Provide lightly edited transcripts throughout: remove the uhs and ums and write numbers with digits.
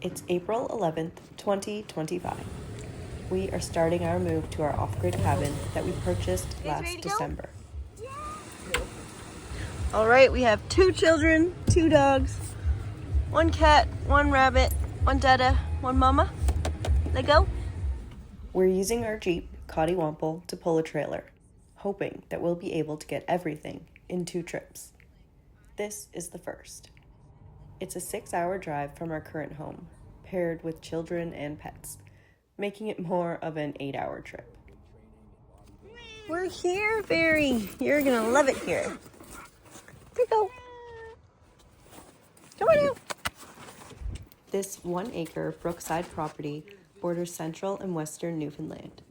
It's April 11th, 2025. We are starting our move to our off-grid cabin that we purchased last December. Yeah. All right, we have 2 children, 2 dogs, 1 cat, 1 rabbit, 1 dada, 1 mama. Let go. We're using our Jeep, Cottywomple, to pull a trailer, hoping that we'll be able to get everything in 2 trips. This is the first. It's a 6-hour drive from our current home, paired with children and pets, making it more of an 8-hour trip. We're here, Barry. You're gonna love it here. Here we go. Come on out. This 1-acre brookside property borders central and western Newfoundland.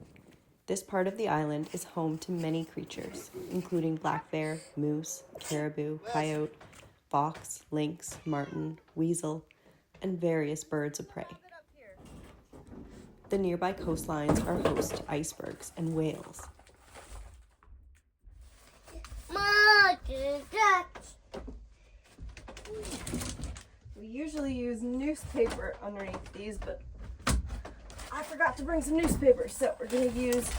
This part of the island is home to many creatures, including black bear, moose, caribou, coyote, fox, lynx, marten, weasel, and various birds of prey. The nearby coastlines are host to icebergs and whales. We usually use newspaper underneath these, but I forgot to bring some newspaper, so we're gonna use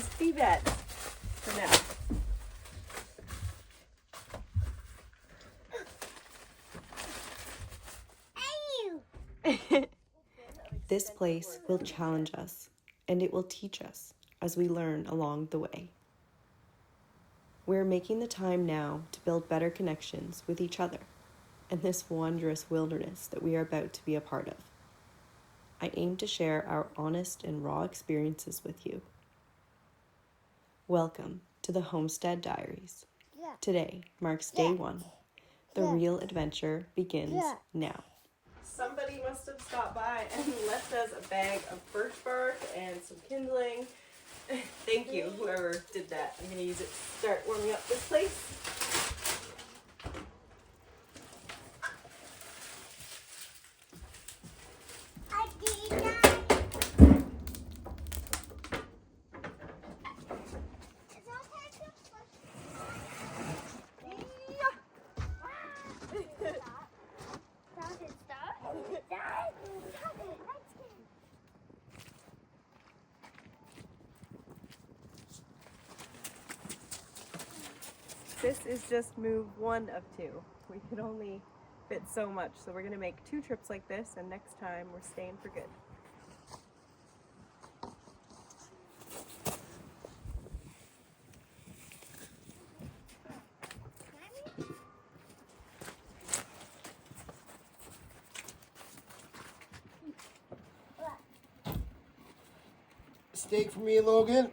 feedback for now. This place will challenge us, and it will teach us as we learn along the way. We're making the time now to build better connections with each other and this wondrous wilderness that we are about to be a part of. I aim to share our honest and raw experiences with you. Welcome to the Homestead Diaries. Today marks day 1. The real adventure begins now. Somebody must have stopped by and left us a bag of birch bark and some kindling. Thank you, whoever did that. I'm going to use it to start warming up this place. This is just move 1 of 2. We could only fit so much, so we're going to make 2 trips like this, and next time we're staying for good. Steak for me, Logan.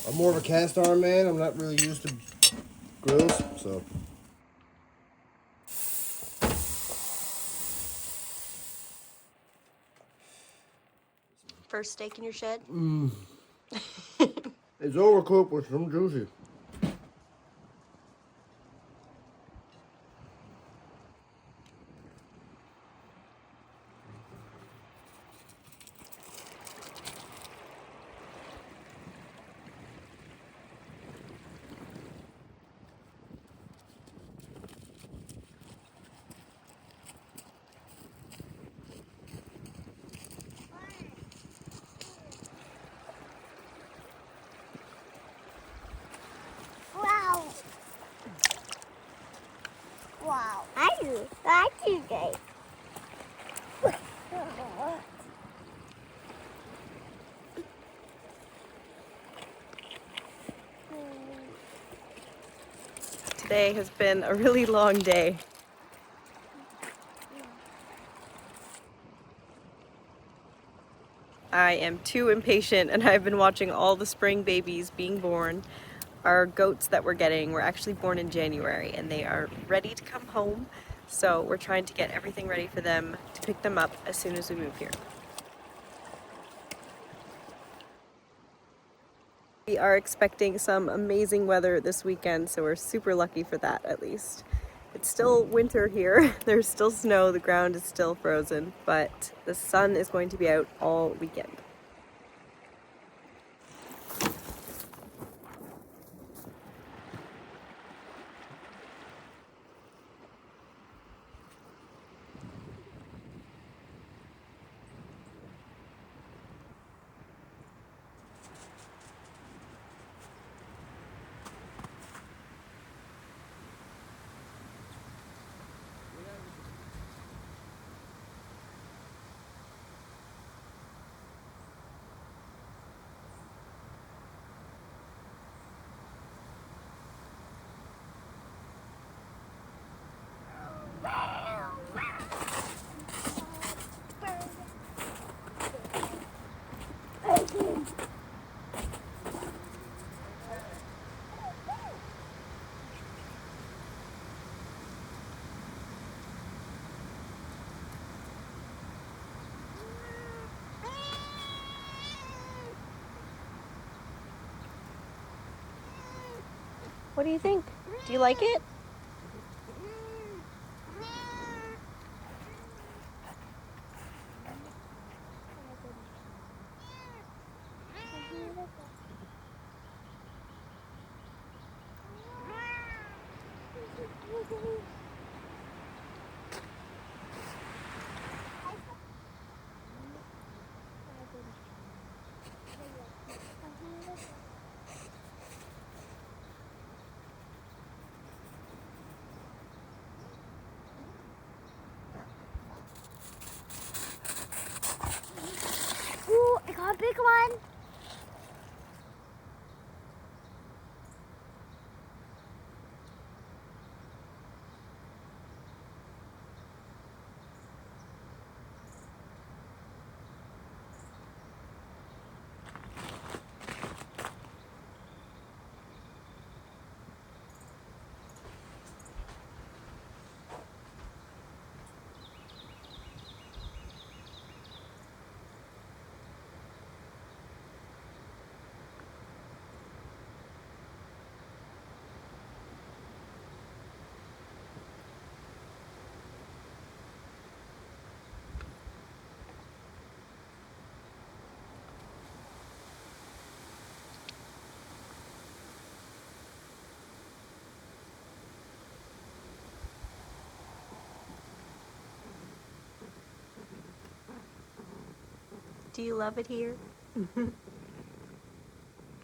I'm more of a cast iron man. I'm not really used to grills, so. First steak in your shed? It's overcooked with some juicy. Wow. I do guys. Today has been a really long day. I am too impatient and I've been watching all the spring babies being born. Our goats that we're getting were actually born in January and they are ready to come home. So we're trying to get everything ready for them to pick them up as soon as we move here. We are expecting some amazing weather this weekend, so we're super lucky for that at least. It's still winter here, there's still snow, the ground is still frozen, but the sun is going to be out all weekend. What do you think? Do you like it? Ooh, I got a big one. Do you love it here?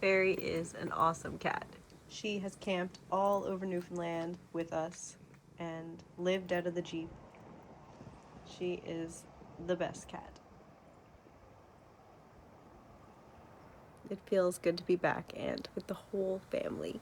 Fairy is an awesome cat. She has camped all over Newfoundland with us and lived out of the Jeep. She is the best cat. It feels good to be back and with the whole family.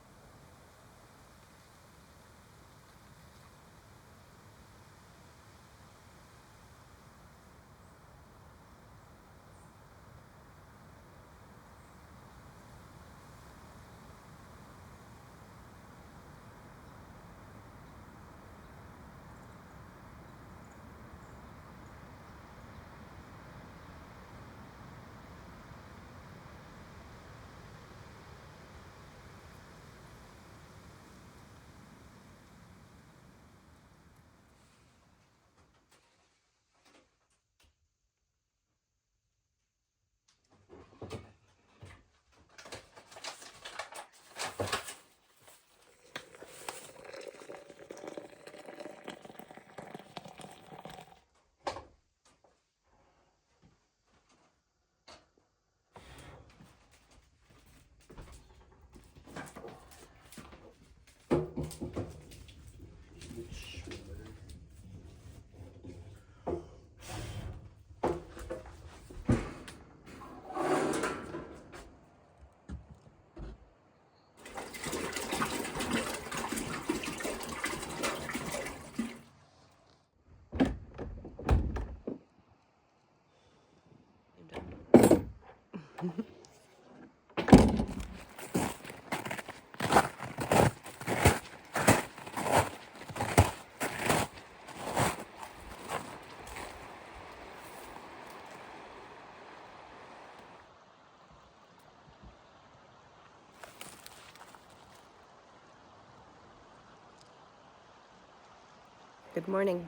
Good morning.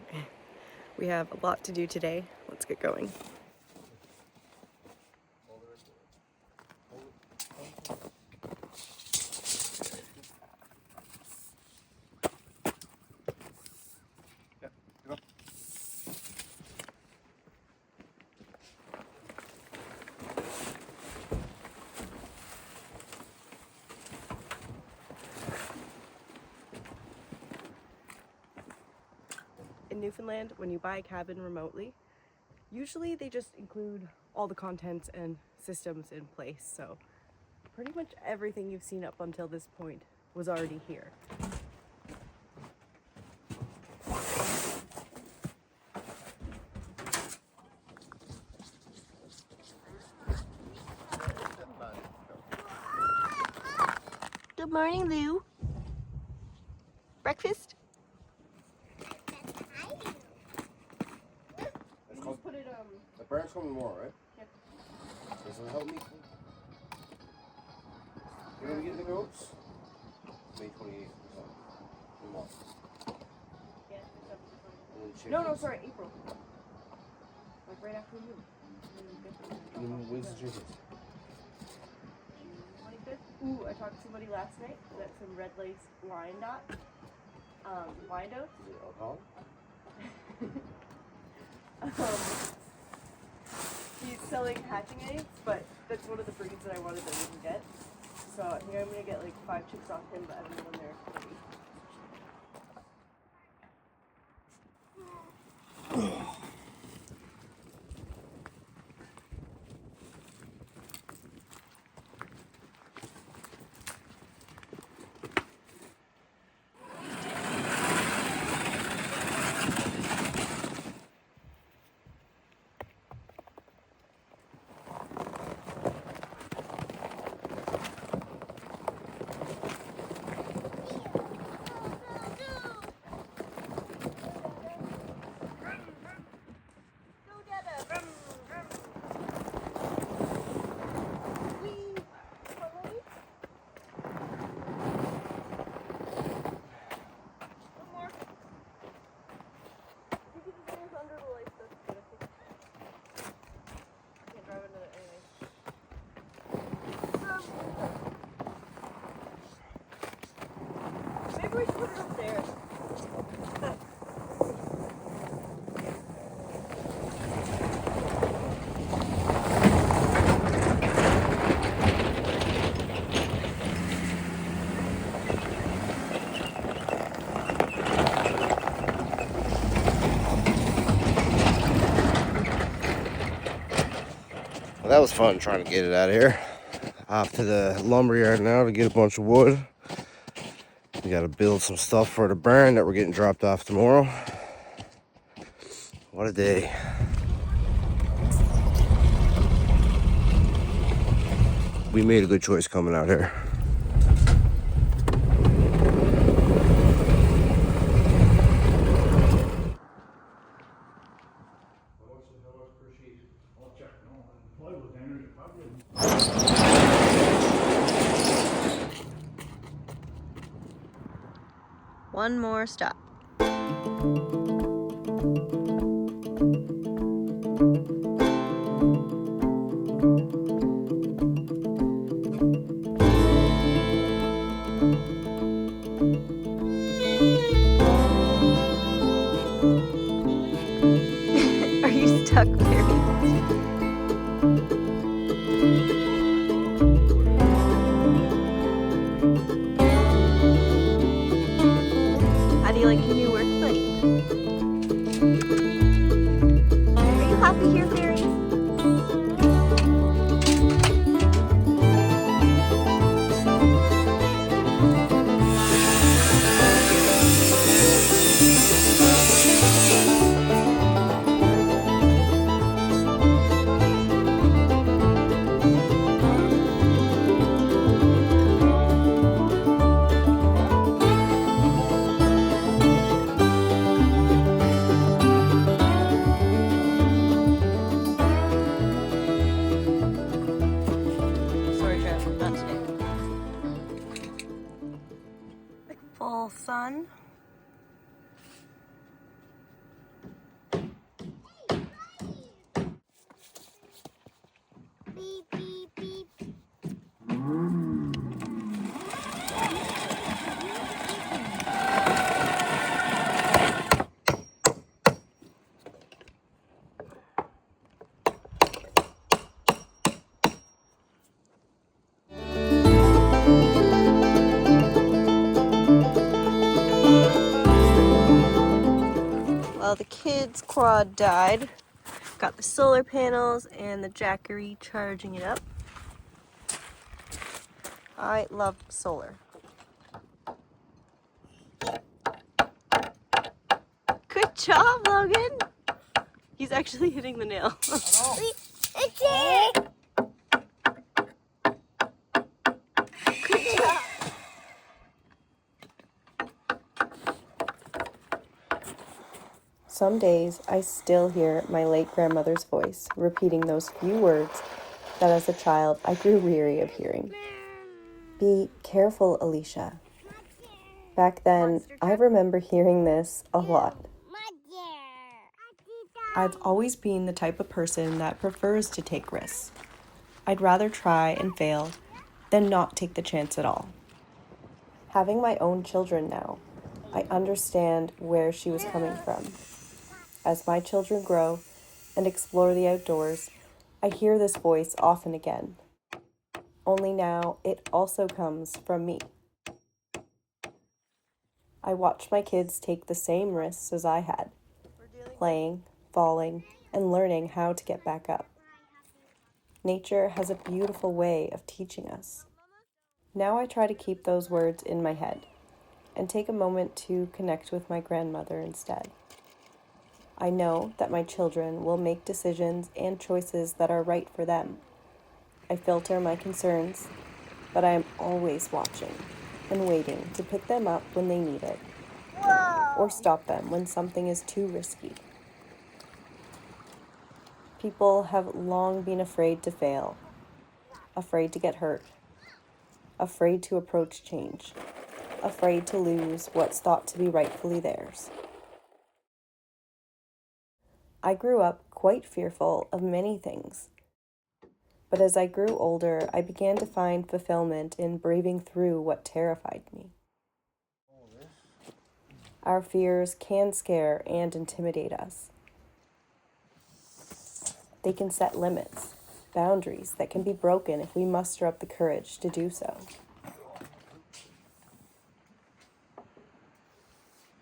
We have a lot to do today. Let's get going. In Newfoundland, when you buy a cabin remotely, usually they just include all the contents and systems in place. So pretty much everything you've seen up until this point was already here. Good morning, Lou. Breakfast? The parents come tomorrow, right? Yep. This will help me. You gonna get the notes? May 28th or something. Tomorrow. Yeah, And then no, chickens. sorry, April. Like right after you. And then when's the chickens? 25th. Ooh, I talked to somebody last night that some red lace Wyandotte. Wyandotte. Is it alcohol? He's selling hatching eggs, but that's one of the breeds that I wanted that we can get. So I think I'm gonna get like 5 chicks off him, but I don't know when they're ready. Maybe we should put it up there. Well, that was fun trying to get it out of here. Off to the lumber yard now to get a bunch of wood. We got to build some stuff for the barn that we're getting dropped off tomorrow. What a day. We made a good choice coming out here. One more stop. Are you stuck, Mary? How do you like your new work, buddy? Are you happy here, Fairy? Full sun. the kids' quad died. Got the solar panels and the Jackery charging it up. I love solar. Good job, Logan! He's actually hitting the nail. It's it! Good job! Some days I still hear my late grandmother's voice repeating those few words that as a child I grew weary of hearing. Be careful, Alicia. Back then, I remember hearing this a lot. I've always been the type of person that prefers to take risks. I'd rather try and fail than not take the chance at all. Having my own children now, I understand where she was coming from. As my children grow and explore the outdoors, I hear this voice often again. Only now it also comes from me. I watch my kids take the same risks as I had, playing, falling, and learning how to get back up. Nature has a beautiful way of teaching us. Now I try to keep those words in my head and take a moment to connect with my grandmother instead. I know that my children will make decisions and choices that are right for them. I filter my concerns, but I am always watching and waiting to pick them up when they need it, or stop them when something is too risky. People have long been afraid to fail, afraid to get hurt, afraid to approach change, afraid to lose what's thought to be rightfully theirs. I grew up quite fearful of many things, but as I grew older, I began to find fulfillment in braving through what terrified me. Our fears can scare and intimidate us. They can set limits, boundaries that can be broken if we muster up the courage to do so.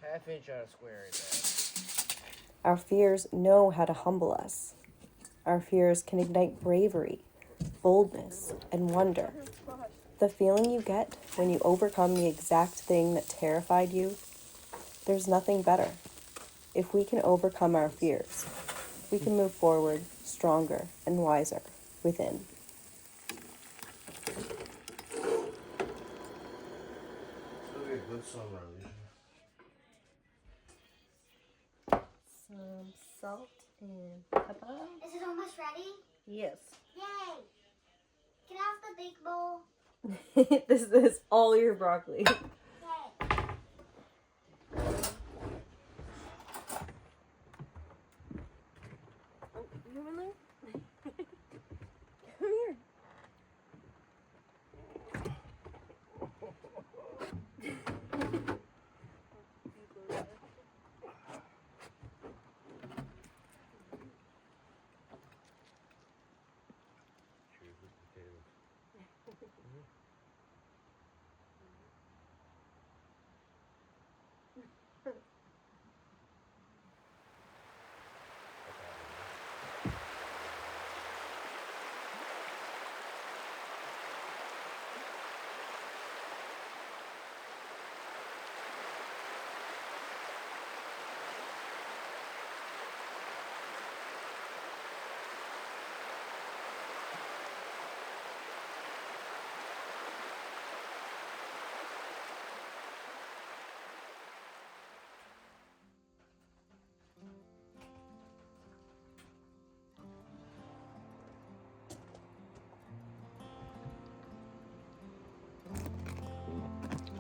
Half inch on a square inch. Our fears know how to humble us. Our fears can ignite bravery, boldness, and wonder. The feeling you get when you overcome the exact thing that terrified you, there's nothing better. If we can overcome our fears, we can move forward stronger and wiser within. Good summer, Alicia. Some salt and pepper. Is it almost ready? Yes. Yay! Can I have the big bowl? This is all your broccoli. Yay! Oh, you in there? Come here.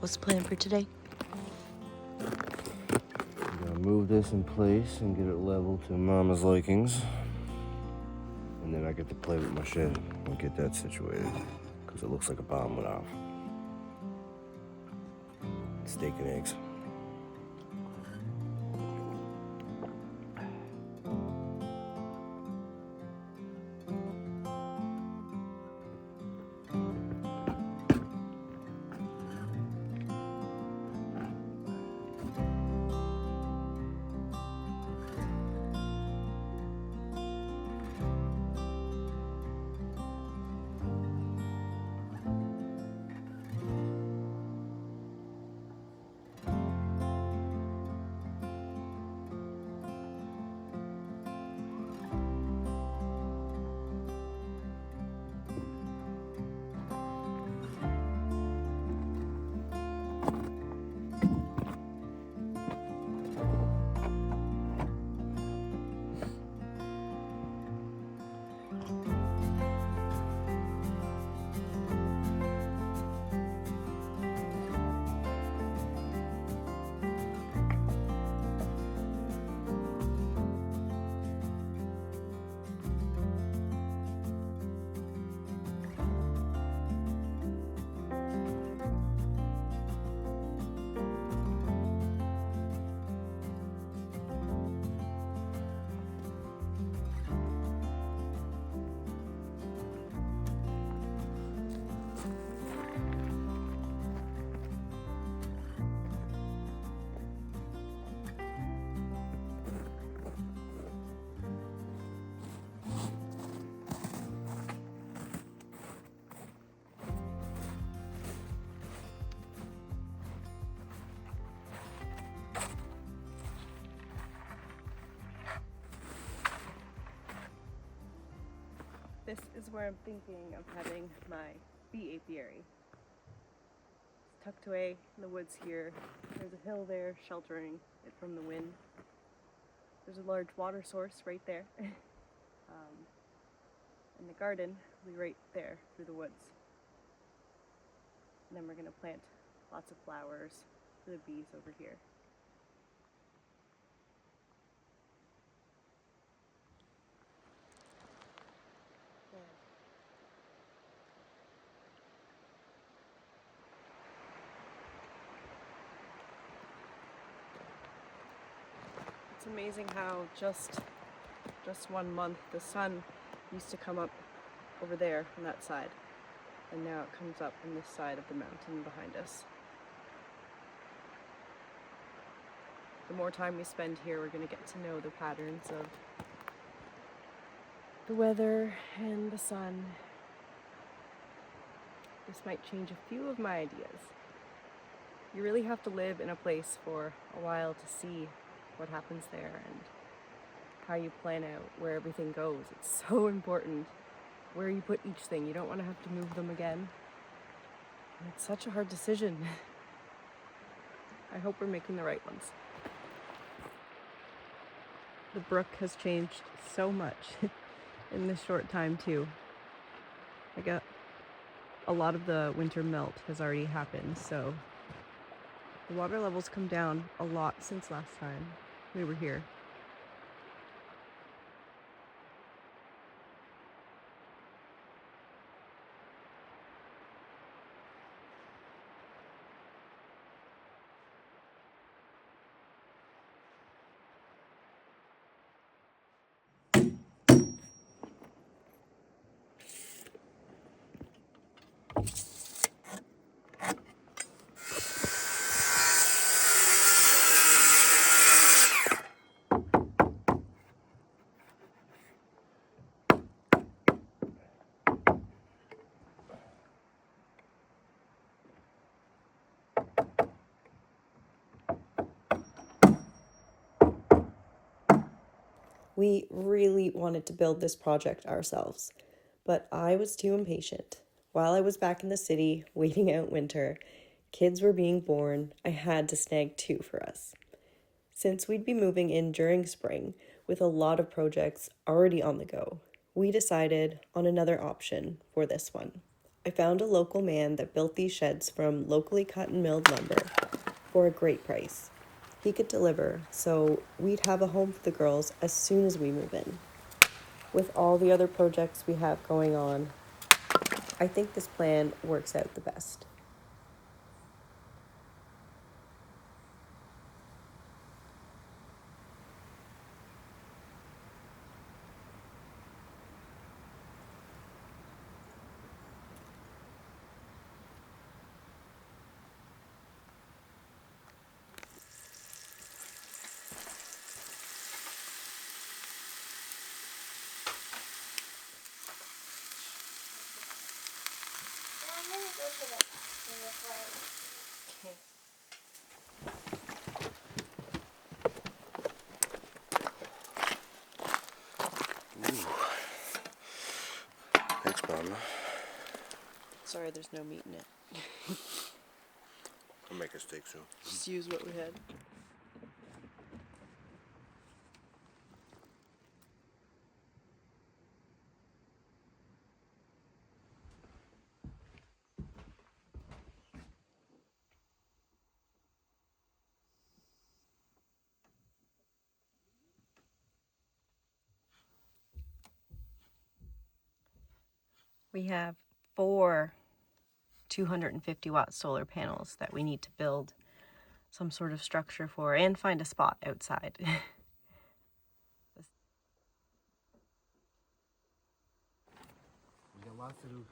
What's the plan for today? I'm gonna move this in place and get it level to Mama's likings. And then I get to play with my shed and get that situated. Because it looks like a bomb went off. Steak and eggs. This is where I'm thinking of having my bee apiary. It's tucked away in the woods here. There's a hill there sheltering it from the wind. There's a large water source right there. And the garden will be right there through the woods. And then we're going to plant lots of flowers for the bees over here. It's amazing how just 1 month the sun used to come up over there on that side, and now it comes up on this side of the mountain behind us. The more time we spend here, we're going to get to know the patterns of the weather and the sun. This might change a few of my ideas. You really have to live in a place for a while to see what happens there and how you plan out where everything goes. It's so important where you put each thing. You don't want to have to move them again. And it's such a hard decision. I hope we're making the right ones. The brook has changed so much in this short time too. A lot of the winter melt has already happened, so the water levels come down a lot since last time we were here. We really wanted to build this project ourselves, but I was too impatient. While I was back in the city, waiting out winter, kids were being born, I had to snag 2 for us. Since we'd be moving in during spring, with a lot of projects already on the go, we decided on another option for this one. I found a local man that built these sheds from locally cut and milled lumber for a great price. He could deliver, so we'd have a home for the girls as soon as we move in. With all the other projects we have going on, I think this plan works out the best. I'm gonna go to the bathroom before I leave. Thanks, Mama. Sorry, there's no meat in it. I'll make a steak soon. Just use what we had. We have 4 250-watt solar panels that we need to build some sort of structure for and find a spot outside. We got lots to do.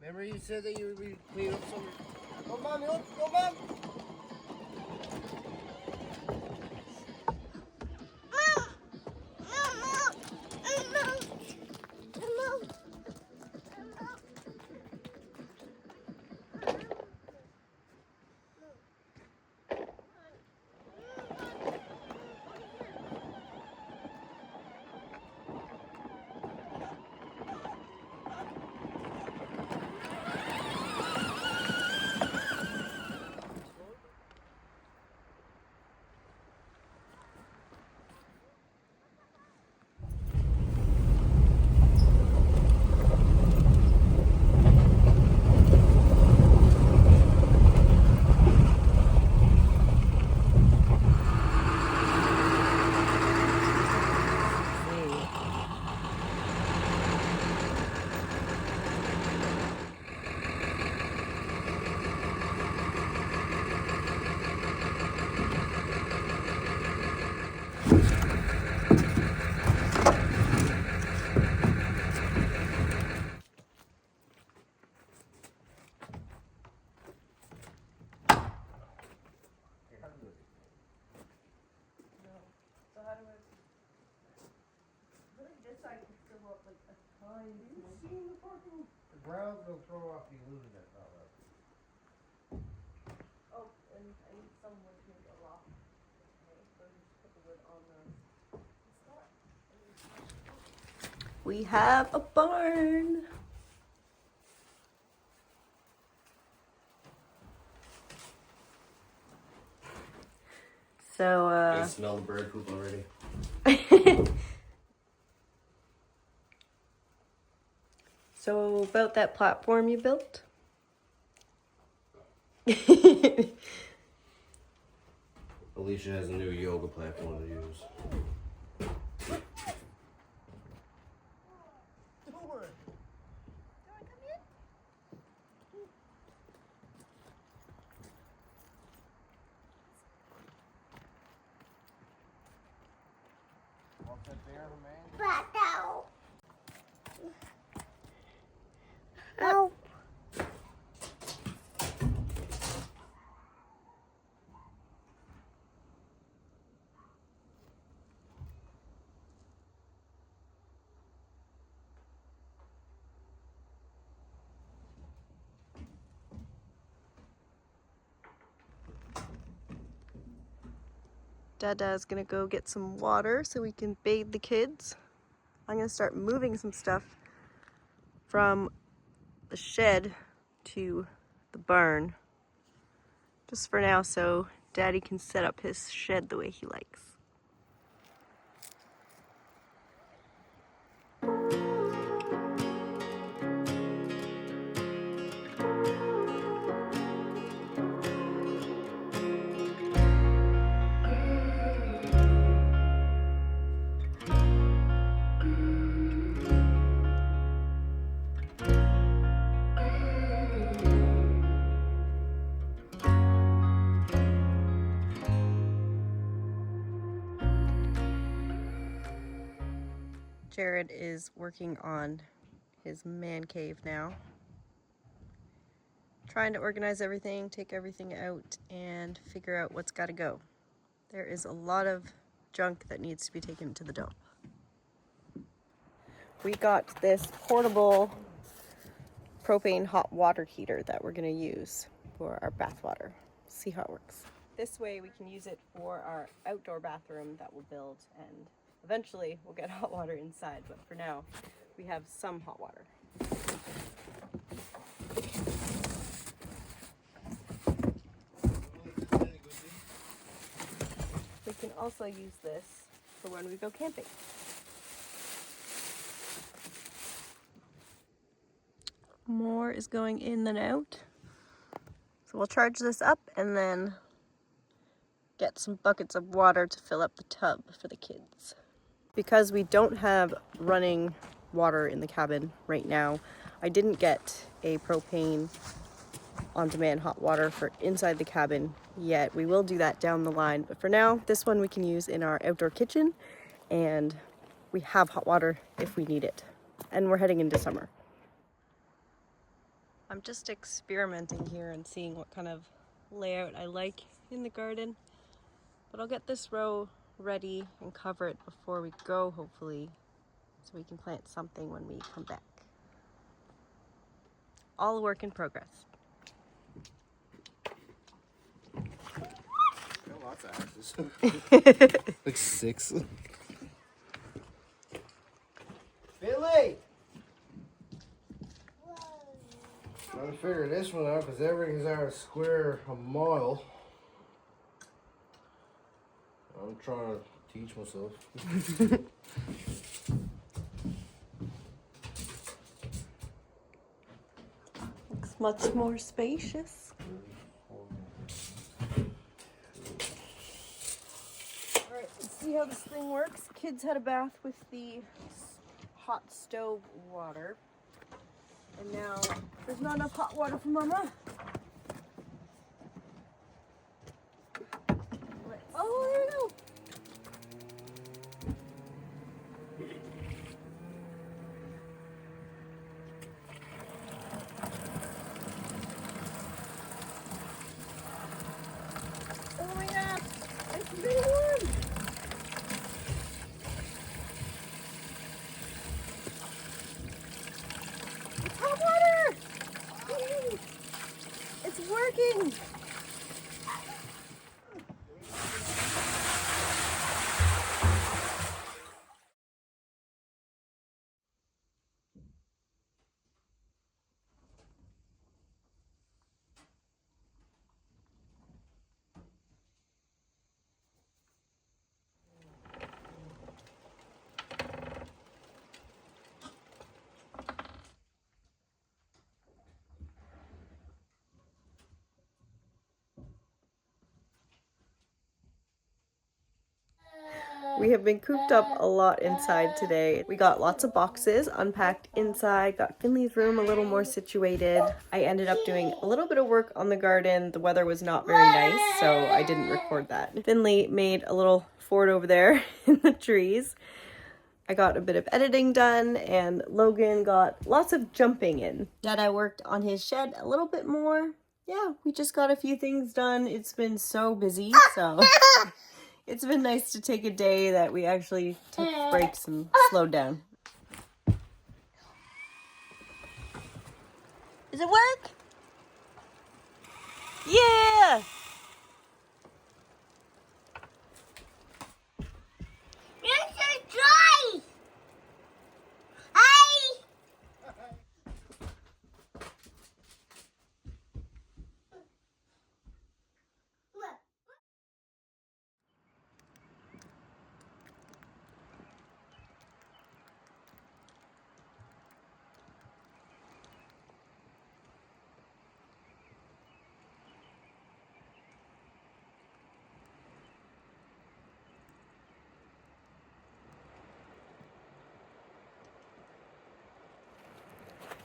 Remember you said that you would be clean up some... Go, Mom! Go, Mom! The ground's gonna throw off the illusion that's not left. Oh, and I need some wood to make a rock. Okay, so just put the wood on the. We have a barn. So, I smell the bird poop already. So about that platform you built? Alicia has a new yoga platform to use. But no. No. Dada's gonna go get some water so we can bathe the kids. I'm gonna start moving some stuff from the shed to the barn. Just for now, so Daddy can set up his shed the way he likes. Jared is working on his man cave now. Trying to organize everything, take everything out, and figure out what's got to go. There is a lot of junk that needs to be taken to the dump. We got this portable propane hot water heater that we're going to use for our bath water. See how it works. This way we can use it for our outdoor bathroom that we'll build, and eventually we'll get hot water inside, but for now we have some hot water. We can also use this for when we go camping. More is going in than out. So we'll charge this up and then get some buckets of water to fill up the tub for the kids. Because we don't have running water in the cabin right now, I didn't get a propane on-demand hot water for inside the cabin yet. We will do that down the line, but for now, this one we can use in our outdoor kitchen, and we have hot water if we need it. And we're heading into summer. I'm just experimenting here and seeing what kind of layout I like in the garden, but I'll get this row ready and cover it before we go, hopefully, so we can plant something when we come back. All a work in progress. Got lots of axes. Like 6. Billy! Trying to figure this one out because everything's out of square a mile. I'm trying to teach myself. Looks much more spacious. Alright, let's see how this thing works. Kids had a bath with the hot stove water. And now there's not enough hot water for Mama. Oh, there we go. Oh my God, it's very warm. We have been cooped up a lot inside today. We got lots of boxes unpacked inside, got Finley's room a little more situated. I ended up doing a little bit of work on the garden. The weather was not very nice, so I didn't record that. Finley made a little fort over there in the trees. I got a bit of editing done, and Logan got lots of jumping in. Dad, I worked on his shed a little bit more. Yeah, we just got a few things done. It's been so busy, so it's been nice to take a day that we actually took breaks and slowed down. Does it work? Yeah! It's so dry. Hi.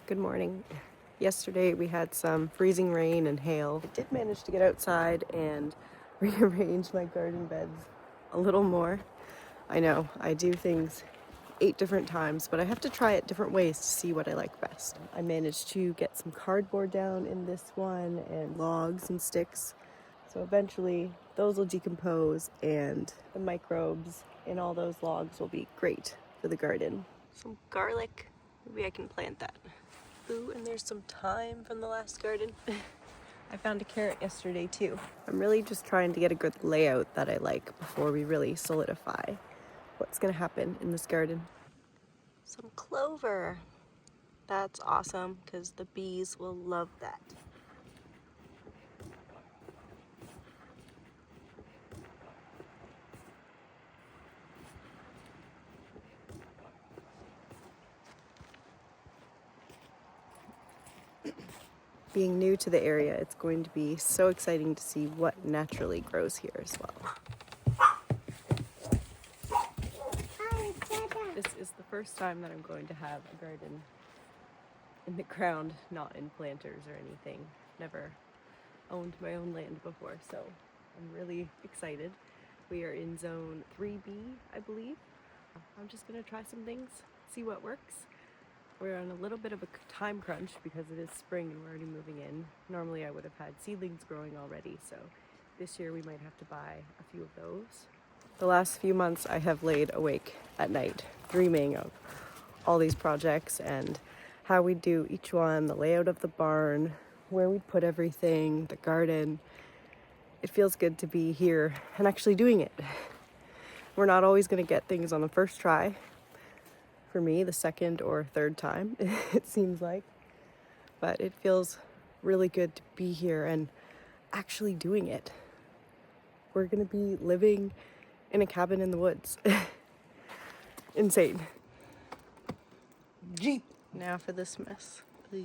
Good morning. Yesterday we had some freezing rain and hail. I did manage to get outside and rearrange my garden beds a little more. I know, I do things 8 different times, but I have to try it different ways to see what I like best. I managed to get some cardboard down in this one and logs and sticks. So eventually those will decompose and the microbes in all those logs will be great for the garden. Some garlic, maybe I can plant that. Ooh, and there's some thyme from the last garden. I found a carrot yesterday too. I'm really just trying to get a good layout that I like before we really solidify what's gonna happen in this garden. Some clover. That's awesome because the bees will love that. Being new to the area, it's going to be so exciting to see what naturally grows here as well. This is the first time that I'm going to have a garden in the ground, not in planters or anything. Never owned my own land before, so I'm really excited. We are in zone 3B, I believe. I'm just gonna try some things, see what works. We're on a little bit of a time crunch because it is spring and we're already moving in. Normally I would have had seedlings growing already, so this year we might have to buy a few of those. The last few months I have laid awake at night dreaming of all these projects and how we do each one, the layout of the barn, where we'd put everything, the garden. It feels good to be here and actually doing it. We're not always going to get things on the first try. For me, the second or third time, it seems like. But it feels really good to be here and actually doing it. We're going to be living in a cabin in the woods. Insane. Jeep. Now for this mess. Ugh.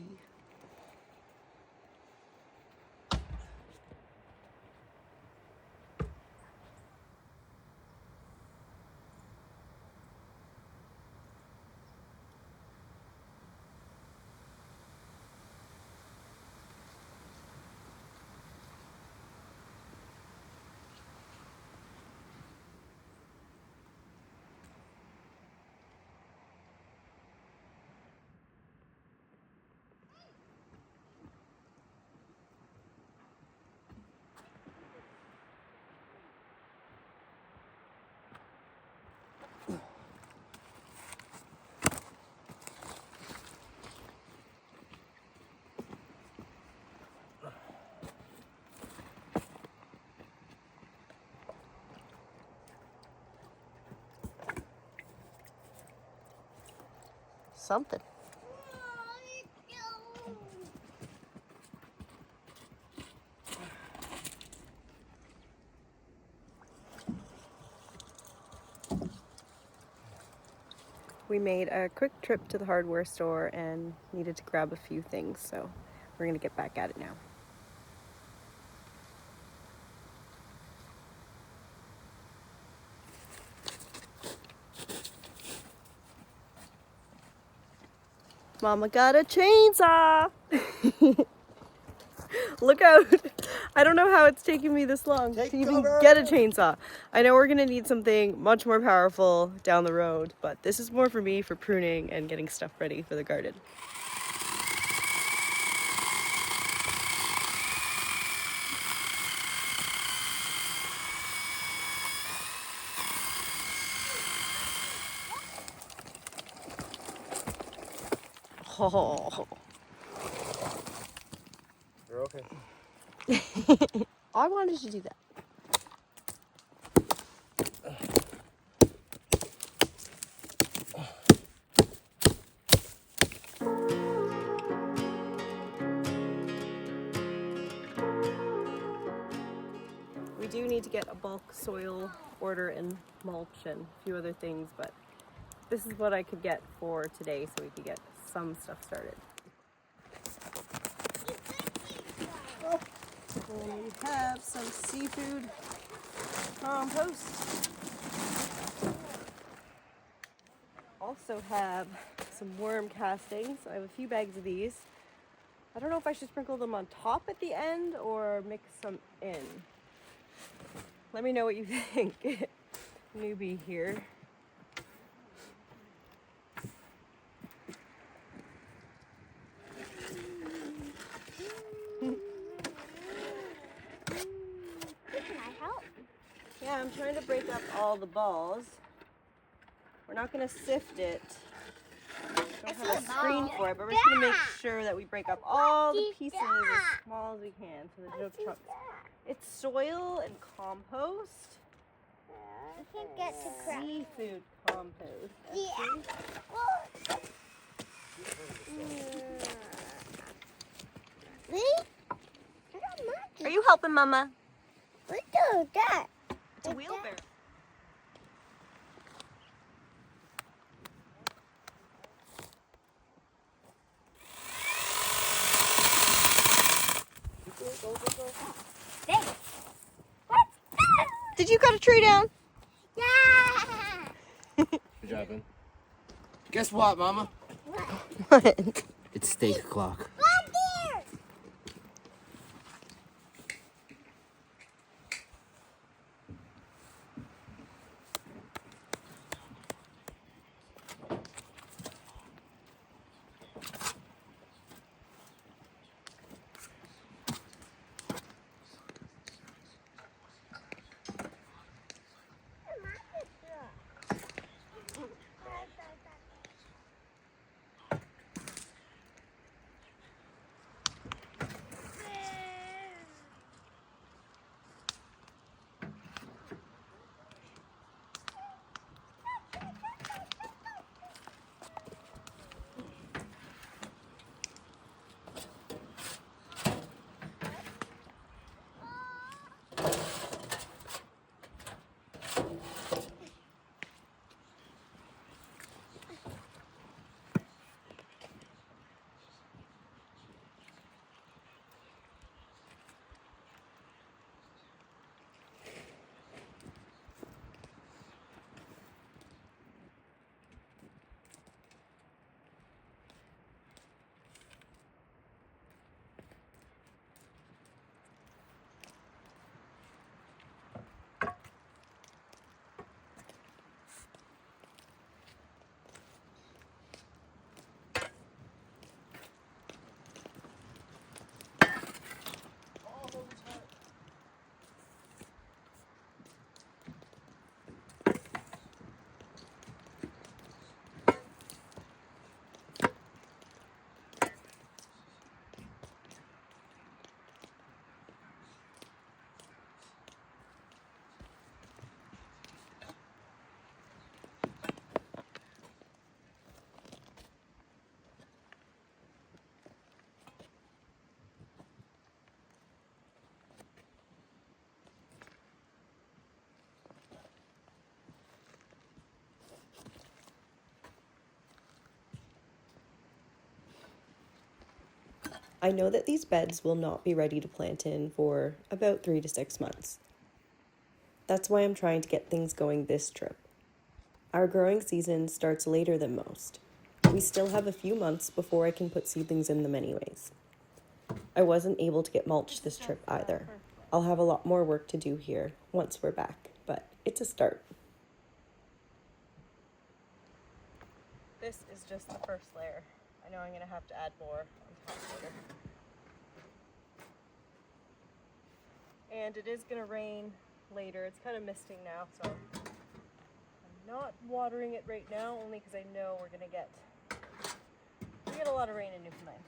Something. We made a quick trip to the hardware store and needed to grab a few things, so we're gonna get back at it now. Mama got a chainsaw! Look out! I don't know how it's taking me this long to even get a chainsaw. I know we're gonna need something much more powerful down the road, but this is more for me for pruning and getting stuff ready for the garden. Oh. You're okay. I wanted to do that. We do need to get a bulk soil order and mulch and a few other things, but this is what I could get for today so we could get some stuff started. And we have some seafood compost. Also have some worm castings. I have a few bags of these. I don't know if I should sprinkle them on top at the end or mix some in. Let me know what you think. Newbie here. Can I help? Yeah, I'm trying to break up all the balls. We're not going to sift it. Don't have a screen for it, but we're just going to make sure that we break up all the pieces as small as we can so there's no chunks. It's soil and compost. I can't get to crack. Seafood compost. Yeah. Really? Are you helping, Mama? What do that? It's a wheelbarrow. Thanks. What's that? Did you cut a tree down? Yeah. Good job, Ben. Guess what, Mama? What? It's steak o'clock. Right there. I know that these beds will not be ready to plant in for about 3 to 6 months. That's why I'm trying to get things going this trip. Our growing season starts later than most. We still have a few months before I can put seedlings in them anyways. I wasn't able to get mulch this trip either. I'll have a lot more work to do here once we're back, but it's a start. This is just the first layer. I know I'm going to have to add more on top later. And it is going to rain later. It's kind of misting now, so I'm not watering it right now, only because I know we're going to get a lot of rain in Newfoundland.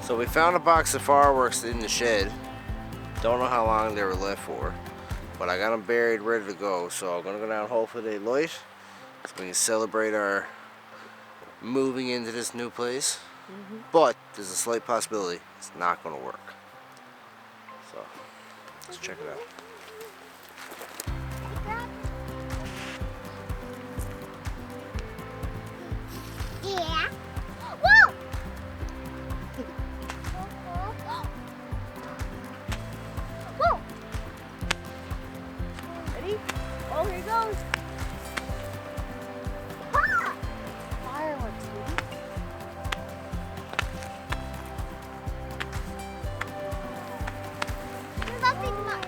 So we found a box of fireworks in the shed. Don't know how long they were left for, but I got them buried, ready to go. So I'm gonna go down, hopefully they light, so we can celebrate our moving into this new place. But there's a slight possibility it's not gonna work. So let's check it out. Yeah. Whoa! Whoa! Ready? Oh, here goes. Ah! Fireworks, baby. Nothing much.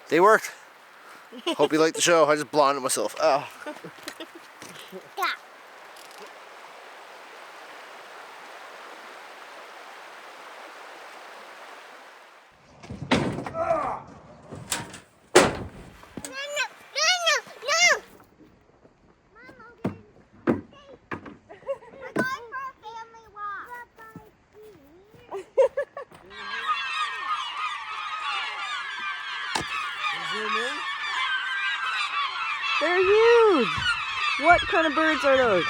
They worked. Hope you liked the show. I just blinded myself. Oh. Yeah. They're huge! What kind of birds are those?